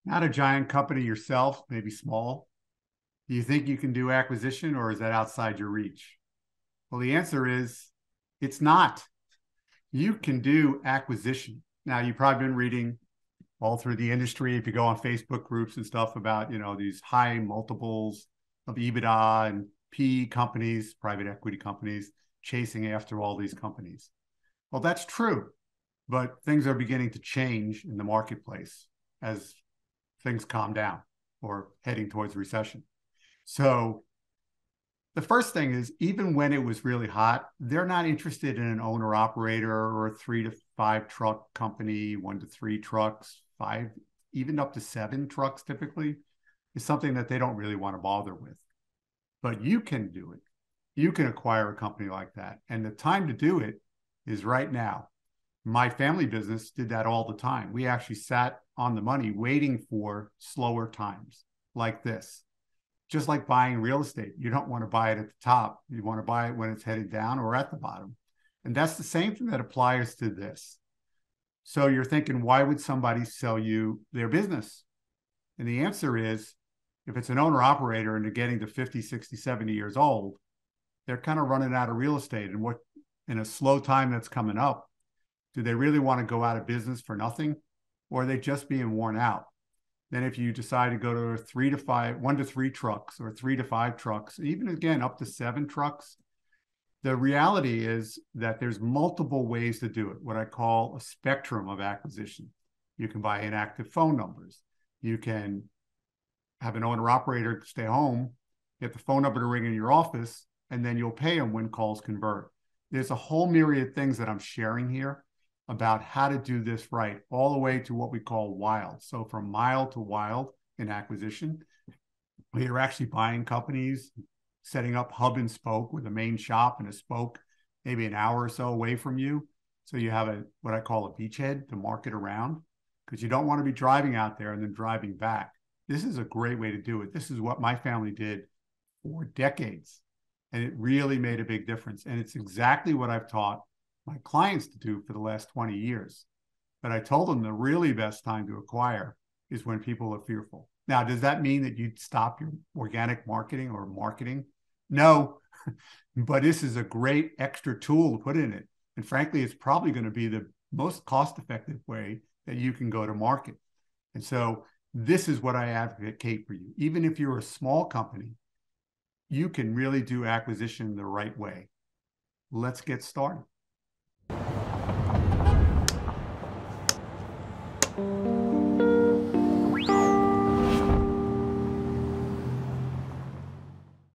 Not a giant company yourself, maybe small. Do you think you can do acquisition, or is that outside your reach? Well, the answer is it's not. You can do acquisition. Now, you've probably been reading all through the industry, if you go on Facebook groups and stuff, about, these high multiples of EBITDA and PE companies, private equity companies, chasing after all these companies. Well, that's true, but things are beginning to change in the marketplace as things calm down or heading towards recession. So the first thing is, even when it was really hot, they're not interested in an owner operator or a 3 to 5 truck company, 1 to 3 trucks, 5, even up to 7 trucks typically, is something that they don't really want to bother with. But you can do it. You can acquire a company like that. And the time to do it is right now. My family business did that all the time. We actually sat on the money waiting for slower times like this. Just like buying real estate, you don't want to buy it at the top. You want to buy it when it's headed down or at the bottom. And that's the same thing that applies to this. So you're thinking, why would somebody sell you their business? And the answer is, if it's an owner operator and they're getting to 50, 60, 70 years old, they're kind of running out of real estate. And what, in a slow time that's coming up, do they really want to go out of business for nothing? Or are they just being worn out? Then if you decide to go to 1 to 3 trucks or 3 to 5 trucks, even again, up to 7 trucks, the reality is that there's multiple ways to do it, what I call a spectrum of acquisition. You can buy inactive phone numbers. You can have an owner operator stay home, get the phone number to ring in your office, and then you'll pay them when calls convert. There's a whole myriad of things that I'm sharing here about how to do this right, all the way to what we call wild. So from mild to wild in acquisition, you're actually buying companies, setting up hub and spoke with a main shop and a spoke maybe an hour or so away from you. So you have what I call a beachhead to market around, because you don't want to be driving out there and then driving back. This is a great way to do it. This is what my family did for decades, and it really made a big difference. And it's exactly what I've taught my clients to do for the last 20 years. But I told them the really best time to acquire is when people are fearful. Now, does that mean that you'd stop your organic marketing or marketing? No, but this is a great extra tool to put in it. And frankly, it's probably going to be the most cost-effective way that you can go to market. And so this is what I advocate for you. Even if you're a small company, you can really do acquisition the right way. Let's get started.